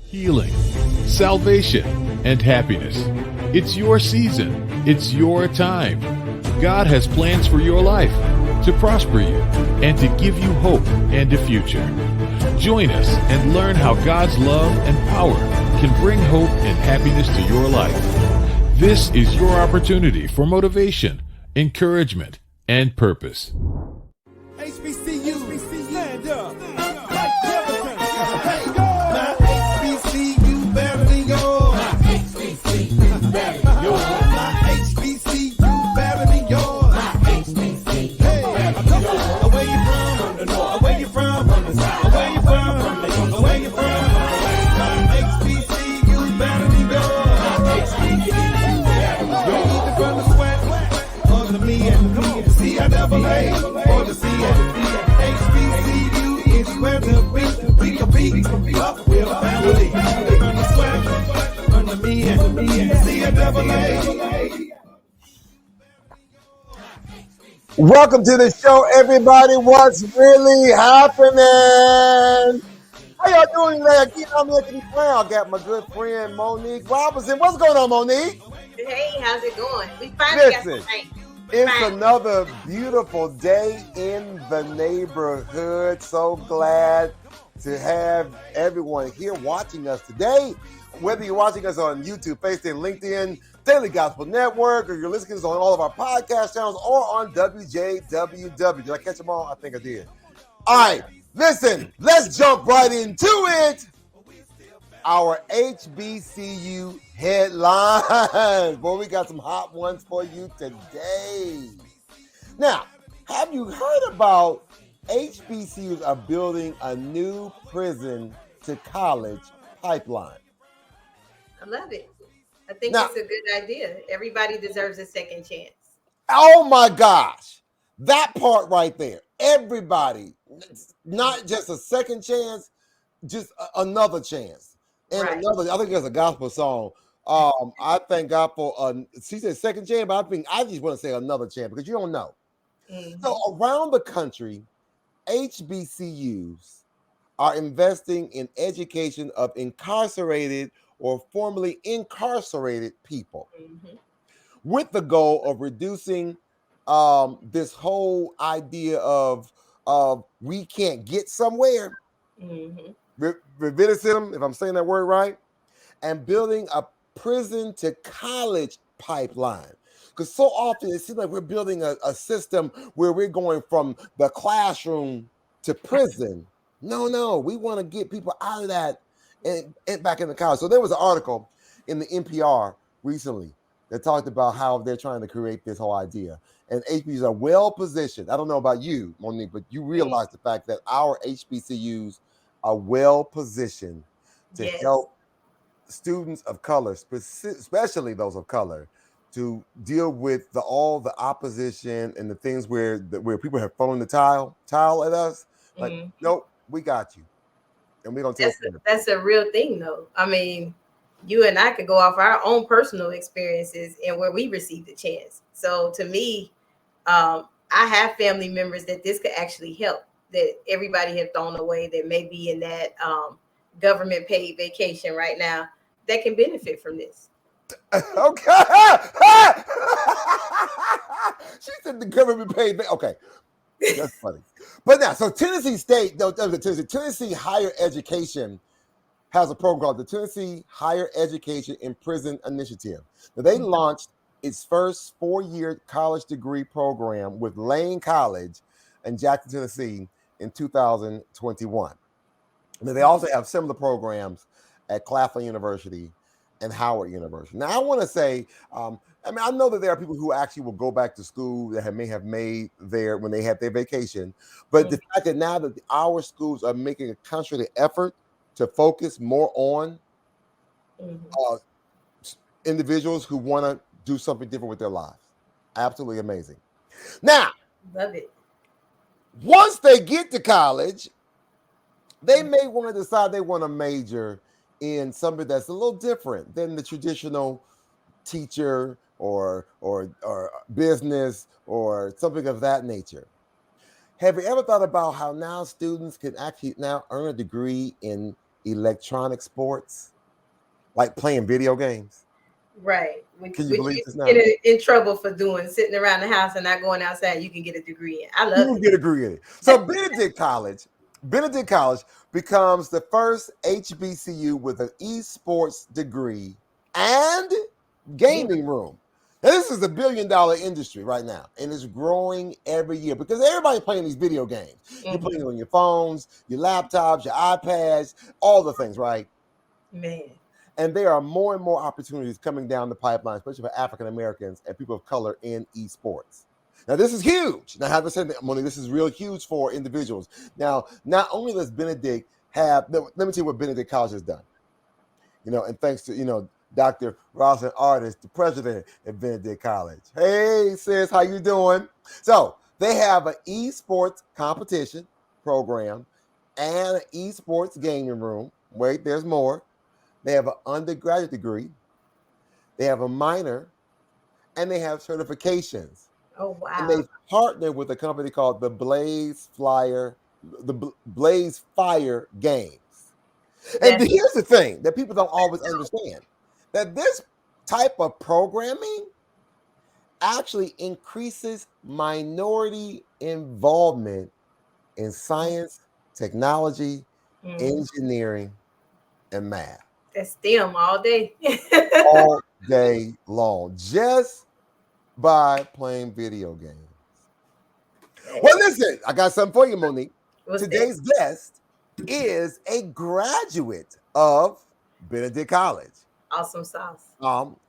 healing, salvation, and happiness. It's your season. It's your time. God has plans for your life to prosper you and to give you hope and a future. Join us and learn how God's love and power can bring hope and happiness to your life. This is your opportunity for motivation, encouragement, and purpose. HBCU, stand up. Like Jefferson. Hey, go. My HBCU better than yours. My HBCU better than yours. My HBCU better than yours. My HBCU better than yours. Where you from? From the north. Where you from? From the south. Where you from? Where you from? My HBCU better than yours. My HBCU better than yours. Either from the sweat or the me and the CIAA or the HBCU is where the we compete. Up with a family. From the sweat, from the me and the CIAA. Welcome to the show, everybody. What's really happening? How y'all doing today? Again, I'm Anthony Brown. I got my good friend Monique Robinson. What's going on, Monique? Hey, how's it going? We finally got some rain. It's another beautiful day in the neighborhood. So glad to have everyone here watching us today. Whether you're watching us on YouTube, Facebook, LinkedIn, Daily Gospel Network, or you're listening on all of our podcast channels or on WJWW. Did I catch them all? I think I did. All right, listen, let's jump right into it. Our HBCU headlines. Boy, we got some hot ones for you today. Now, have you heard about HBCUs are building a new prison to college pipeline? I love it. I think it's a good idea. Everybody deserves a second chance. Oh my gosh. That part right there. Everybody, not just a second chance, just another chance. And another, I think there's a gospel song. I thank God for she said second chance, but I just want to say another chance because you don't know. Mm-hmm. So around the country, HBCUs are investing in education of incarcerated or formerly incarcerated people, with the goal of reducing this whole idea of we can't get somewhere. Recidivism, if I'm saying that word right, and building a prison to college pipeline. Because so often it seems like we're building a system where we're going from the classroom to prison. No, we want to get people out of that and back into college. So there was an article in the NPR recently that talked about how they're trying to create this whole idea. And HBCUs are well positioned. I don't know about you, Monique, but you realize the fact that our HBCUs are well positioned to help students of color, especially those of color, to deal with all the opposition and the things where people have thrown the tile at us. Like, nope, we got you. And we're going to that's a real thing, though. I mean, you and I could go off our own personal experiences and where we received a chance. So to me, I have family members that this could actually help, that everybody had thrown away, that may be in that government paid vacation right now, that can benefit from this. Okay. She said the government paid. Okay. That's funny. But now, so Tennessee State, Tennessee Higher Education has a program called the Tennessee Higher Education in Prison Initiative. Now, they launched its first 4-year college degree program with Lane College in Jackson, Tennessee in 2021. Now, they also have similar programs at Claflin University and Howard University. Now, I want to say, I know that there are people who actually will go back to school that may have made when they had their vacation, but the fact that now that our schools are making a concerted effort to focus more on individuals who want to do something different with their lives. Absolutely amazing. Now, love it. Once they get to college, they may want to decide they want to major in something that's a little different than the traditional teacher or business or something of that nature. Have you ever thought about how now students can actually now earn a degree in electronic sports, like playing video games. Right. Can you believe this now? Get in trouble for sitting around the house and not going outside. You can get a degree in. I love You can get a degree in it. So Benedict College becomes the first HBCU with an esports degree and gaming room. Now, this is a $1 billion industry right now, and it's growing every year because everybody's playing these video games. You're playing on your phones, your laptops, your iPads, all the things, right? Man. And there are more and more opportunities coming down the pipeline, especially for African Americans and people of color in esports. Now, this is huge. Now, having said that, Monique, this is real huge for individuals. Now, not only does Benedict have, let me tell you what Benedict College has done. And thanks to, Dr. Rawson Artist, the president at Benedict College. Hey, sis, how you doing? So they have an esports competition program and an esports gaming room. Wait, there's more. They have an undergraduate degree. They have a minor, and they have certifications. Oh, wow. And they partner with a company called the Blaze Fire Games. And here's the thing that people don't always understand, that this type of programming actually increases minority involvement in science, technology, engineering, and math. That's STEM all day. All day long, just by playing video games. Well, listen, I got something for you, Monique. Today's guest is a graduate of Benedict College. Awesome sauce.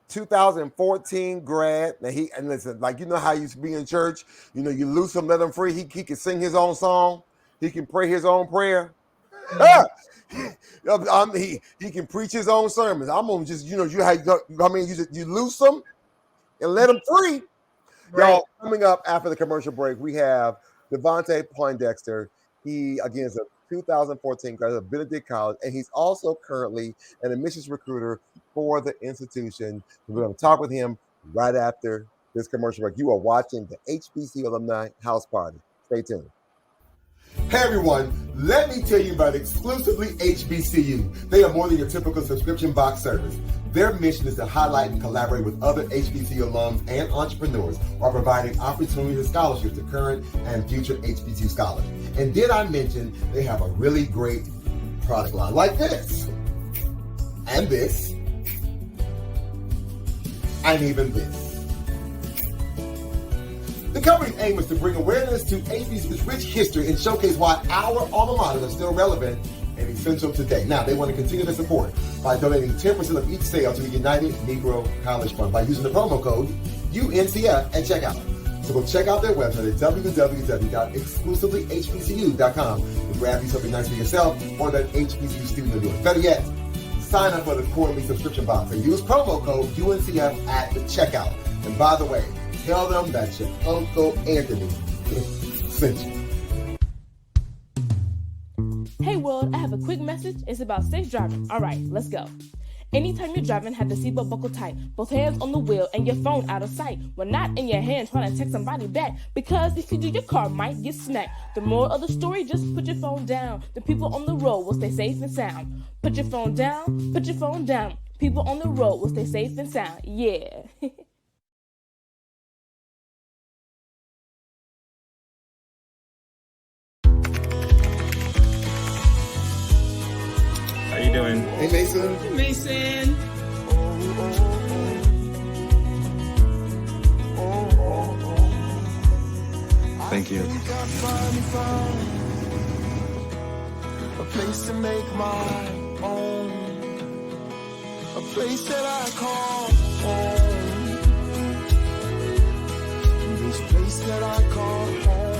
2014 grad. Now listen, like how you used to be in church, you loose him, let him free. He can sing his own song. He can pray his own prayer. He can preach his own sermons. I'm gonna just, you loose him and let him free. Right. Y'all, coming up after the commercial break, we have Davante Pondexter. He, again, is a 2014 graduate of Benedict College, and he's also currently an admissions recruiter for the institution. We're going to talk with him right after this commercial break. You are watching the HBCU Alumni House Party. Stay tuned. Hey everyone, let me tell you about exclusively HBCU. They are more than your typical subscription box service. Their mission is to highlight and collaborate with other HBCU alums and entrepreneurs while providing opportunities and scholarships to current and future HBCU scholars. And did I mention they have a really great product line like this, and this, and even this. The company's aim is to bring awareness to HBCU's rich history and showcase why our alma mater is still relevant and essential today. Now, they want to continue to support by donating 10% of each sale to the United Negro College Fund by using the promo code UNCF at checkout. So go check out their website at www.exclusivelyhbcu.com and grab you something nice for yourself or that HBCU student of yours. Better yet, sign up for the quarterly subscription box and use promo code UNCF at the checkout. And by the way, tell them that your Uncle Anthony sent you. Hey world, I have a quick message. It's about safe driving. All right, let's go. Anytime you're driving, have the seatbelt buckled tight, both hands on the wheel and your phone out of sight. When not in your hand trying to text somebody back, because if you do, your car might get smacked. The moral of the story, just put your phone down. The people on the road will stay safe and sound. Put your phone down, put your phone down. People on the road will stay safe and sound. Yeah. How you doing? Hey, Mason. Hey, Mason. Thank you. A place to make my own. A place that I call home. This place that I call home.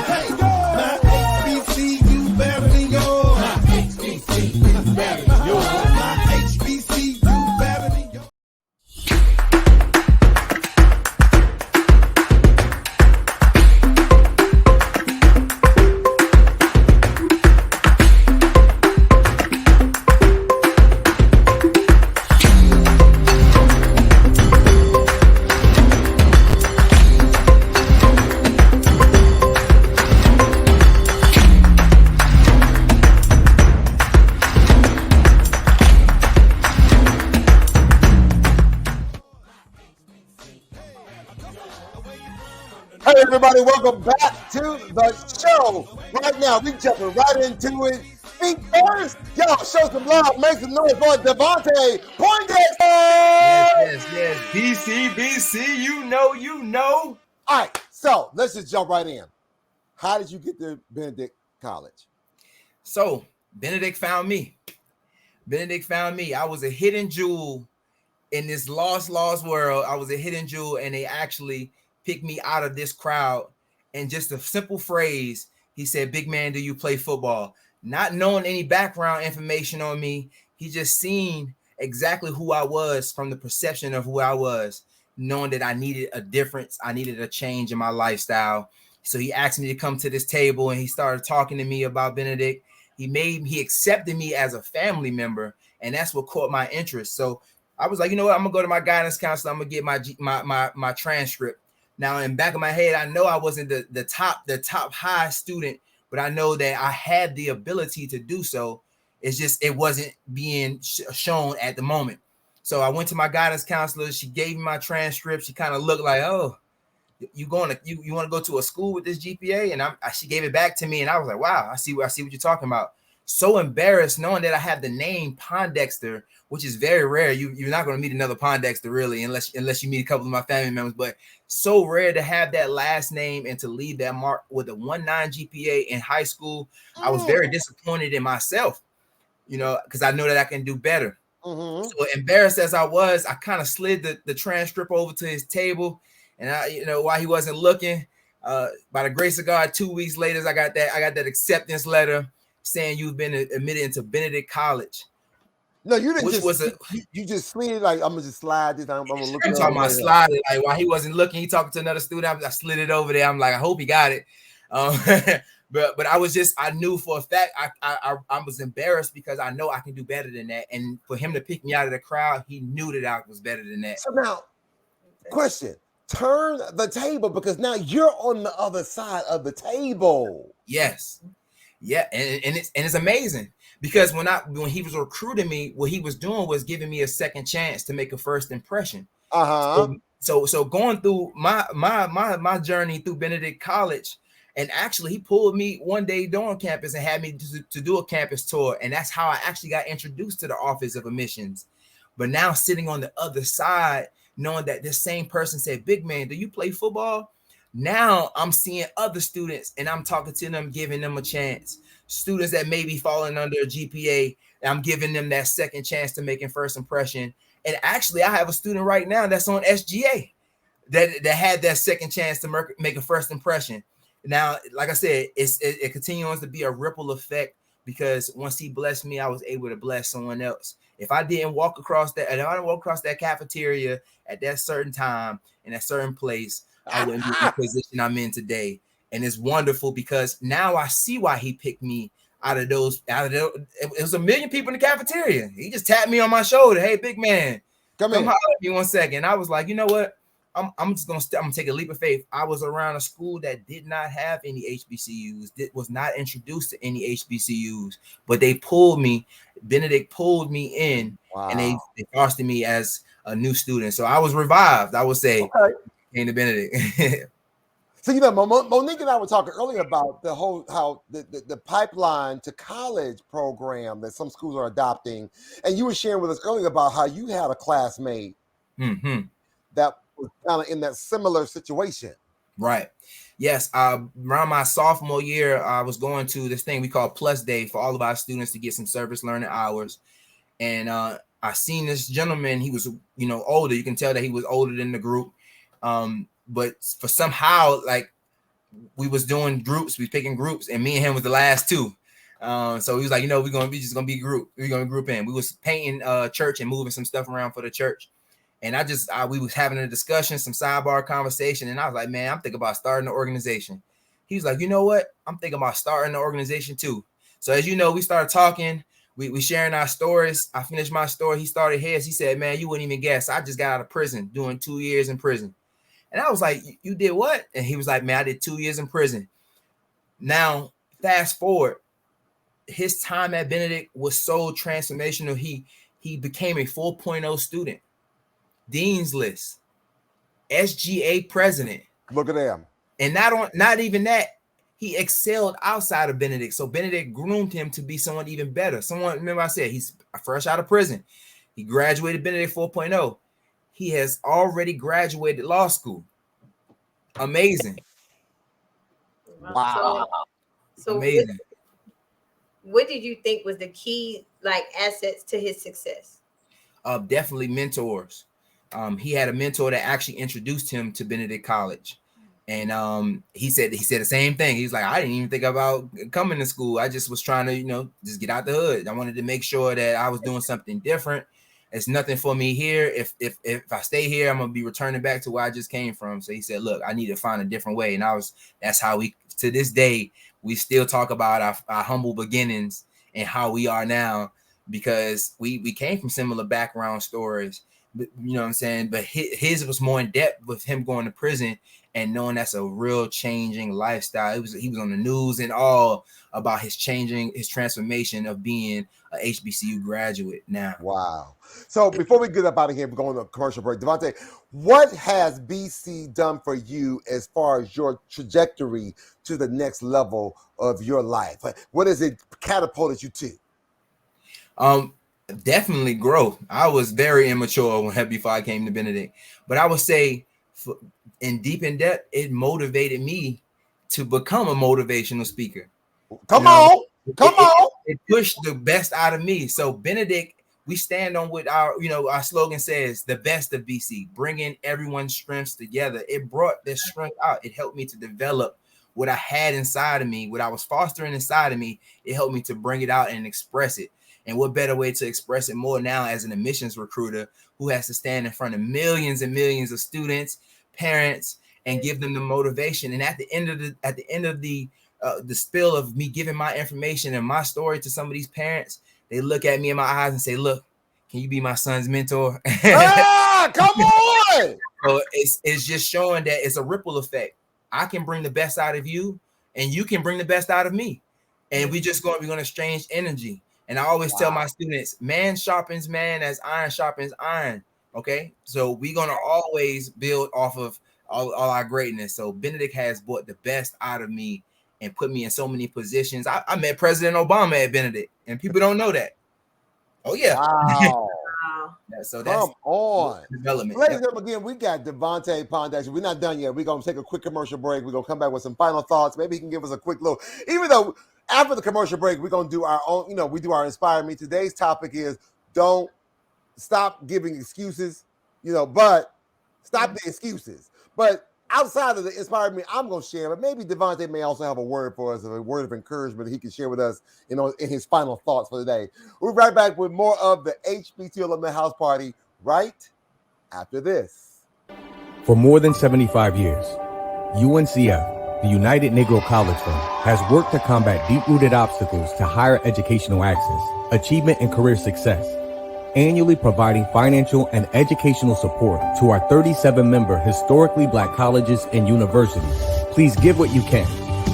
Hey, my HBCU better than yours. My HBCU better than yours. My HBCU better than yours. everybody? Welcome back to the show. Right now, we jumping right into it. Think first, y'all show some love, make some noise for Davante Pondexter. Yes. BC, you know. All right, so let's just jump right in. How did you get to Benedict College? So Benedict found me. I was a hidden jewel in this lost world. I was a hidden jewel, and they actually picked me out of this crowd. And just a simple phrase, he said, "Big man, do you play football?" Not knowing any background information on me, he just seen exactly who I was from the perception of who I was, knowing that I needed a difference. I needed a change in my lifestyle. So he asked me to come to this table, and he started talking to me about Benedict. He accepted me as a family member, and that's what caught my interest. So I was like, you know what? I'm gonna go to my guidance counselor. I'm gonna get my transcript. Now, in the back of my head, I know I wasn't the top high student, but I know that I had the ability to do so. It's just it wasn't being shown at the moment. So I went to my guidance counselor. She gave me my transcript. She kind of looked like, "Oh, you want to go to a school with this GPA?" And she gave it back to me, and I was like, "Wow, I see what you're talking about." So embarrassed knowing that I have the name Pondexter, which is very rare. You're not going to meet another Pondexter really, unless you meet a couple of my family members. But so rare to have that last name and to leave that mark with a 1.9 GPA in high school. I was very disappointed in myself, because I know that I can do better. Mm-hmm. So embarrassed as I was, I kind of slid the transcript over to his table, and while he wasn't looking, by the grace of God, 2 weeks later, I got that acceptance letter saying you've been admitted into Benedict College. No, you didn't. You just slid like I'm gonna just slide this. I'm gonna look. I'm talking about sliding. Like while he wasn't looking, he talking to another student. I slid it over there. I'm like, I hope he got it. But I knew for a fact I was embarrassed because I know I can do better than that. And for him to pick me out of the crowd, he knew that I was better than that. So now, question: turn the table because now you're on the other side of the table. Yes, yeah, and it's amazing because when he was recruiting me, what he was doing was giving me a second chance to make a first impression. So going through my journey through Benedict College. And actually, he pulled me one day during campus and had me to do a campus tour. And that's how I actually got introduced to the Office of Admissions. But now sitting on the other side, knowing that this same person said, "Big man, do you play football?" Now I'm seeing other students and I'm talking to them, giving them a chance. Students that may be falling under a GPA, I'm giving them that second chance to make a first impression. And actually, I have a student right now that's on SGA that had that second chance to make a first impression. Now, like I said, it continues to be a ripple effect because once he blessed me, I was able to bless someone else. If I didn't walk across that cafeteria at that certain time in a certain place, I wouldn't be in the position I'm in today. And it's wonderful because now I see why he picked me out of those. It was a million people in the cafeteria. He just tapped me on my shoulder. "Hey, big man, come holler at me 1 second." I was like, you know what? I'm just gonna take a leap of faith. I was around a school that did not have any HBCUs, was not introduced to any HBCUs, but they pulled me. Benedict pulled me in, and they fostered me as a new student. So I was revived, I would say, came to Benedict. So Monique and I were talking earlier about how the pipeline to college program that some schools are adopting, and you were sharing with us earlier about how you had a classmate that was kind of in that similar situation. Right. Yes. Around my sophomore year, I was going to this thing we call Plus Day for all of our students to get some service learning hours. And I seen this gentleman. He was, older. You can tell that he was older than the group. But for somehow, like, we was doing groups, we picking groups, and me and him was the last two. So he was like, we're just gonna be group. We're gonna group in. We was painting church and moving some stuff around for the church. And we was having a discussion, some sidebar conversation. And I was like, man, I'm thinking about starting an organization. He was like, you know what? I'm thinking about starting an organization too. So as you know, we started talking, we sharing our stories. I finished my story. He started his. He said, man, you wouldn't even guess. I just got out of prison doing 2 years in prison. And I was like, you did what? And he was like, man, I did 2 years in prison. Now, fast forward, his time at Benedict was so transformational. He became a 4.0 student. Dean's list, SGA president. Look at them. And not even that, he excelled outside of Benedict. So Benedict groomed him to be someone even better. Remember I said he's fresh out of prison. He graduated Benedict 4.0. He has already graduated law school. Amazing. Wow. So amazing. What did you think was the key assets to his success? Definitely mentors. He had a mentor that actually introduced him to Benedict College. And he said the same thing. He's like, I didn't even think about coming to school. I just was trying to, just get out the hood. I wanted to make sure that I was doing something different. It's nothing for me here. If I stay here, I'm gonna be returning back to where I just came from. So he said, look, I need to find a different way. And that's how to this day, we still talk about our humble beginnings and how we are now, because we came from similar background stories. But, you know what I'm saying? But his was more in depth with him going to prison and knowing that's a real changing lifestyle. He was on the news and all about his transformation of being a HBCU graduate now. Wow. So before we get up out of here, we're going to a commercial break. Davante, what has BC done for you as far as your trajectory to the next level of your life? What has it catapulted you to? Definitely growth. I was very immature before I came to Benedict, but I would say in depth, it motivated me to become a motivational speaker. Come on. It pushed the best out of me. So Benedict, we stand on what our slogan says, the best of BC, bringing everyone's strengths together. It brought this strength out. It helped me to develop what I had inside of me, what I was fostering inside of me. It helped me to bring it out and express it. And what better way to express it more now as an admissions recruiter who has to stand in front of millions and millions of students, parents, and give them the motivation. And at the end of the spill of me giving my information and my story to some of these parents, they look at me in my eyes and say, look, can you be my son's mentor? Come on. So it's just showing that it's a ripple effect. I can bring the best out of you and you can bring the best out of me. And we're going to exchange energy. And I always tell my students, man sharpens man as iron sharpens iron. Okay. So we're going to always build off of all our greatness. So Benedict has brought the best out of me and put me in so many positions. I met President Obama at Benedict, and people don't know that. Oh, yeah. Wow. So that's come on. Development. Ladies and gentlemen, again, we got Davante Pondexter. We're not done yet. We're going to take a quick commercial break. We're going to come back with some final thoughts. Maybe he can give us a quick little, even though after the commercial break, we're going to do our own, we do our Inspire Me. Today's topic is don't stop giving excuses, but stop the excuses. But outside of the Inspire Me, I'm going to share, but maybe Davante may also have a word for us, a word of encouragement that he can share with us, in his final thoughts for the day. We'll be right back with more of the HBCU Alumni House Party right after this. For more than 75 years, UNCF, the United Negro College Fund, has worked to combat deep-rooted obstacles to higher educational access, achievement, and career success, annually providing financial and educational support to our 37-member historically Black colleges and universities. Please give what you can.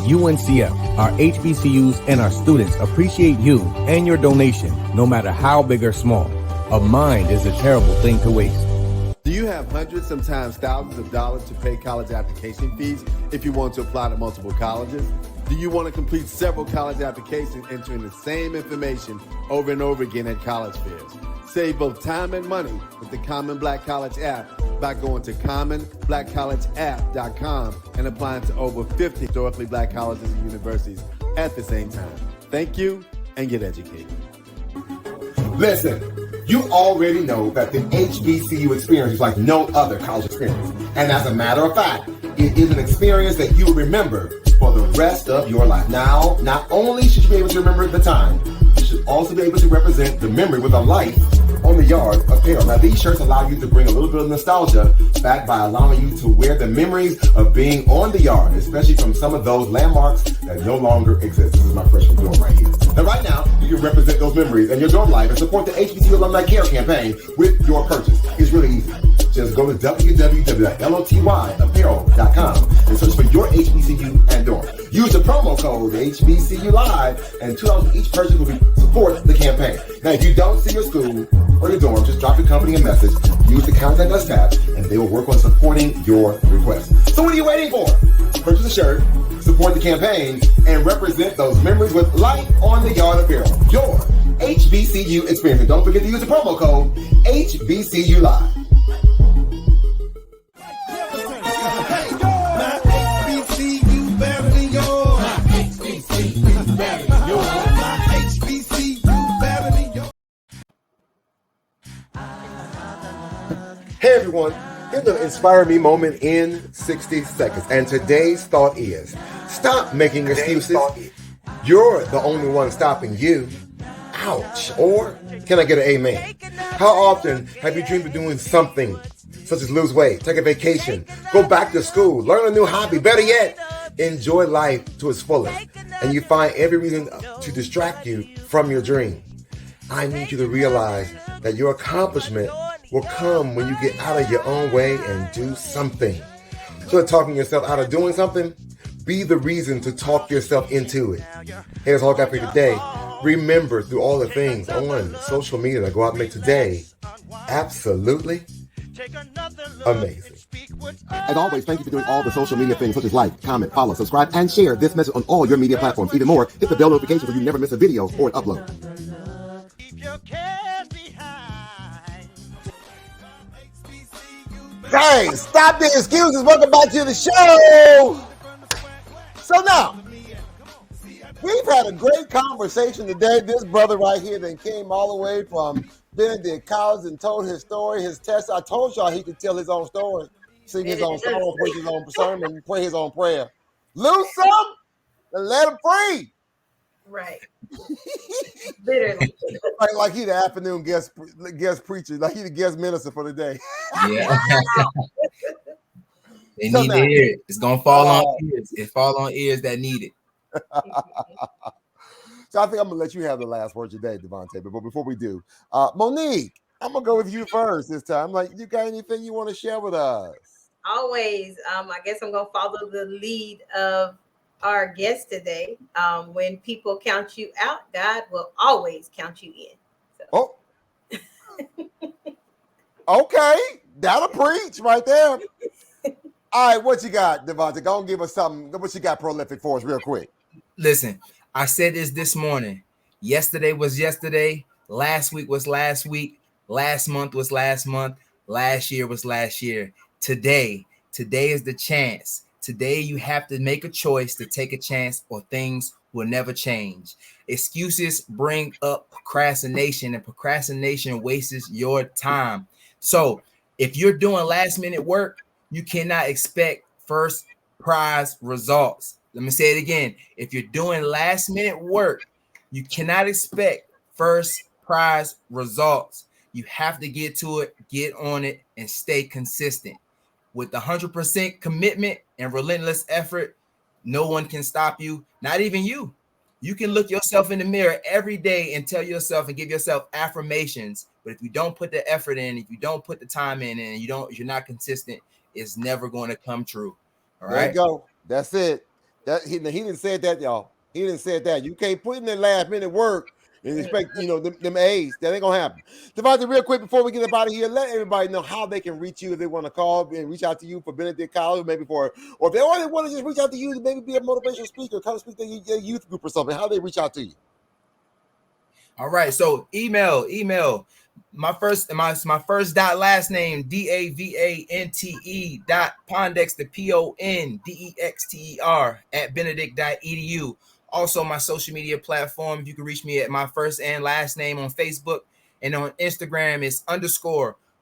UNCF, our HBCUs, and our students appreciate you and your donation, no matter how big or small. A mind is a terrible thing to waste. Do you have hundreds, sometimes thousands of dollars to pay college application fees if you want to apply to multiple colleges? Do you want to complete several college applications entering the same information over and over again at college fairs? Save both time and money with the Common Black College app by going to commonblackcollegeapp.com and applying to over 50 historically Black colleges and universities at the same time. Thank you, and get educated. Listen, you already know that the HBCU experience is like no other college experience. And as a matter of fact, it is an experience that you will remember for the rest of your life. Now, not only should you be able to remember the time, you should also be able to represent the memory with a life on the yard apparel. Now, these shirts allow you to bring a little bit of nostalgia back by allowing you to wear the memories of being on the yard, especially from some of those landmarks that no longer exist. This is my freshman dorm right here. Now, right now, you can represent those memories in your dorm life and support the HBCU Alumni Care campaign with your purchase. It's really easy. Just go to www.lotyyapparel.com and search for your HBCU and dorm. Use the promo code HBCU Live, and $2 each purchase will support the campaign. Now, if you don't see your school or your dorm, just drop your company a message. Use the Contact Us tab, and they will work on supporting your request. So what are you waiting for? purchase a shirt, support the campaign, and represent those memories with Light on the Yard apparel. Your HBCU experience. And don't forget to use the promo code HBCU Live. My HBCU better than yours. My HBCU better than yours. My HBCU better than yours. Hey everyone, here's an Inspire Me moment in 60 seconds. And today's thought is, stop making excuses. You're the only one stopping you. Ouch. Or can I get an amen? How often have you dreamed of doing something such as lose weight, take a vacation, go back to school, learn a new hobby, better yet, enjoy life to its fullest, and you find every reason to distract you from your dream? I need you to realize that your accomplishment will come when you get out of your own way and do something. So talking yourself out of doing something, be the reason to talk yourself into it. Here's all I got for you today. Remember, through all the things on social media that go out and make today absolutely amazing. As always, thank you for doing all the social media things such as like, comment, follow, subscribe, and share this message on all your media platforms. Even more, hit the bell notification so you never miss a video or an upload. Hey, stop the excuses. Welcome back to the show. So now, we've had a great conversation today. This brother right here that came all the way from Benedict College and told his story, his test. I told y'all he could tell his own story, sing his own song, preach his own sermon, pray his own prayer. Lose some and let him free. Right. Literally. Like he the afternoon guest preacher, like he the guest minister for the day. Yeah. They need to hear it. It's gonna fall on ears. It fall on ears that need it. So I think I'm gonna let you have the last word today, Davante. But before we do, Monique, I'm gonna go with you first this time. Like, you got anything you want to share with us? Always. I guess I'm gonna follow the lead of our guest today. When people count you out, God will always count you in. So. Oh, okay, that'll preach right there. All right, what you got, Davante? Go and give us something. What you got prolific for us real quick? Listen, I said this morning. Yesterday was yesterday. Last week was last week. Last month was last month. Last year was last year. Today is the chance. Today you have to make a choice to take a chance, or things will never change. Excuses bring up procrastination, and procrastination wastes your time. So if you're doing last minute work, you cannot expect first prize results. Let me say it again. If you're doing last minute work, you cannot expect first prize results. You have to get to it, get on it, and stay consistent. With 100% commitment and relentless effort, no one can stop you, not even you. You can look yourself in the mirror every day and tell yourself and give yourself affirmations. But if you don't put the effort in, if you don't put the time in, and you're not consistent, it's never going to come true. All right. There you go. That's it. That he didn't say that, y'all. He didn't say that. You can't put in that last minute work and expect, them A's. That ain't gonna happen. Davante, real quick before we get up out of here, let everybody know how they can reach you if they want to call and reach out to you for Benedict College, maybe or if they only want to just reach out to you to maybe be a motivational speaker, come speak to your youth group or something. How they reach out to you? All right. So email. My first last name, Davante Pondexter Pondexter @benedict.edu. Also, my social media platform, you can reach me at my first and last name on Facebook, and on Instagram is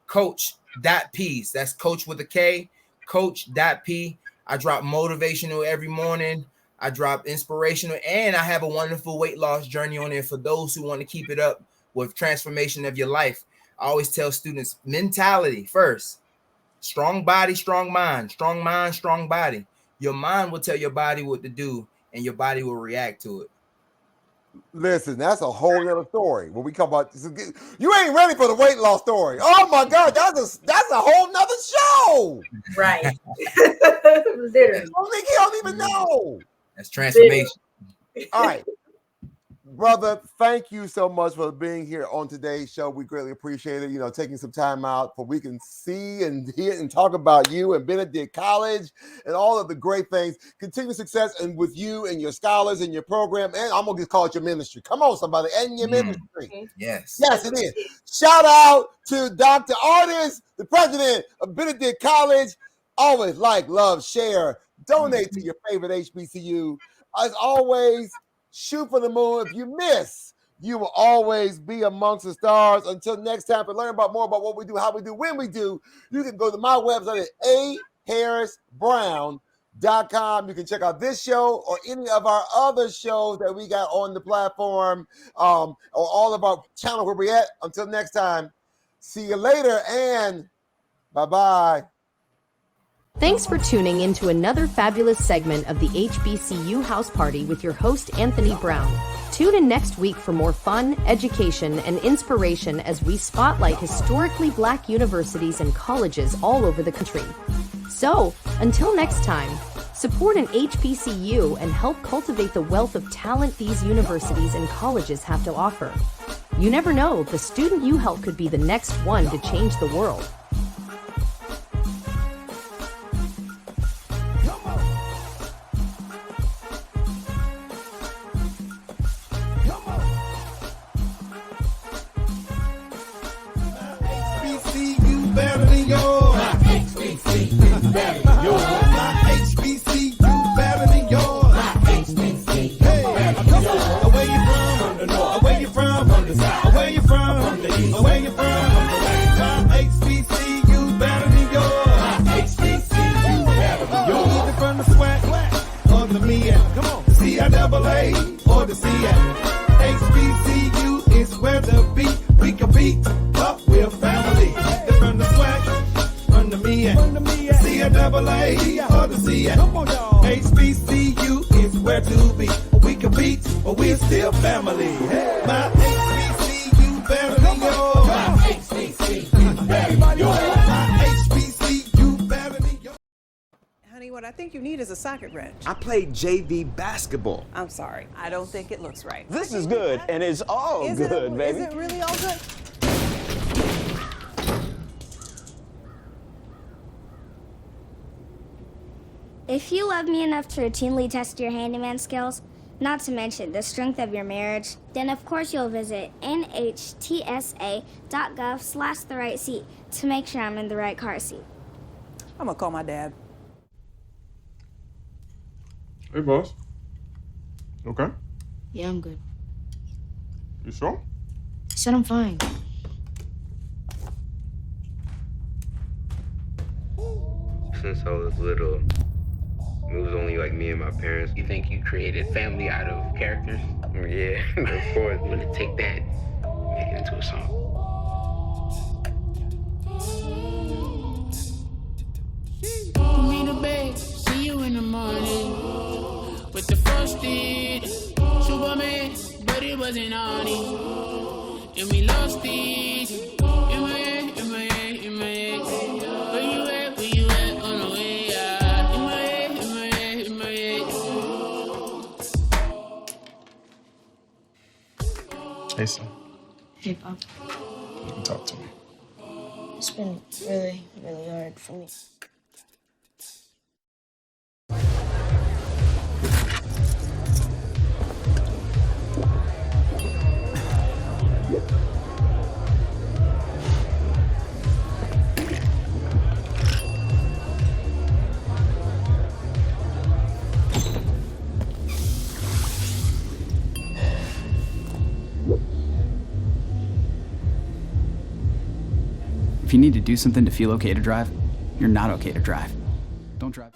_coach.p. That's coach with a K, coach.p. I drop motivational every morning. I drop inspirational, and I have a wonderful weight loss journey on there for those who want to keep it up with transformation of your life. I always tell students, mentality first. Strong body, strong mind. Strong mind, strong body. Your mind will tell your body what to do, and your body will react to it. Listen, that's a whole other story. When we come about this, you ain't ready for the weight loss story. Oh my God, that's a whole nother show. Right. Literally. I think he don't even know. That's transformation. All right. Brother, thank you so much for being here on today's show. We greatly appreciate it. Taking some time out for we can see and hear and talk about you and Benedict College and all of the great things. Continued success and with you and your scholars and your program. And I'm going to call it your ministry. Come on, somebody. And your ministry. Yes. Yes, it is. Shout out to Dr. Artis, the president of Benedict College. Always like, love, share, donate to your favorite HBCU. As always, shoot for the moon. If you miss, you will always be amongst the stars. Until next time, to learn more about what we do, how we do, when we do, you can go to my website at aharrisbrown.com. You can check out this show or any of our other shows that we got on the platform, or all of our channel where we at. Until next time, see you later and bye-bye. Thanks for tuning into another fabulous segment of the HBCU House Party with your host, Anthony Brown. Tune in next week for more fun, education, and inspiration as we spotlight historically Black universities and colleges all over the country. So, until next time, support an HBCU and help cultivate the wealth of talent these universities and colleges have to offer. You never know, the student you help could be the next one to change the world. Better than yours. My HBCU better than yours. My HBCU better than yours. My HBCU better than yours. Where you from? From the north. Where you from? From the south. Where you from? From the east. Where you from? From the west. My HBCU better than yours. My HBCU better than yours. Either from the SWAC or the MEAC. Come on. The CIAA or the CF. HBCU is where to be. We compete, but we're family. From the SWAC, from the MEAC, CIAA or the CF. HBCU is where to be. We compete, but we're still family. My HBCU better than yours. My HBCU better than yours. My HBCU better than yours. Honey, what I think you need is a socket wrench. I played JV basketball. I'm sorry. I don't think it looks right. This is good, and it's all good, baby. Is it really all good? If you love me enough to routinely test your handyman skills, not to mention the strength of your marriage, then of course you'll visit nhtsa.gov/therightseat to make sure I'm in the right car seat. I'm gonna call my dad. Hey, boss. Okay? Yeah, I'm good. You sure? I said I'm fine. Since I was little, it was only like me and my parents. You think you created family out of characters? Yeah, of course. I'm gonna take that, make it into a song. Me the babe, see you in the morning with the frosted Superman, but it wasn't on it, and we lost it. In my head, in my head, in my head. Where you at? Where you at? On the way out. In my head, in my head, in my head. Hey, son. Hey, Pop. You can talk to me. It's been really, really hard for me. If you need to do something to feel okay to drive, you're not okay to drive. Don't drive.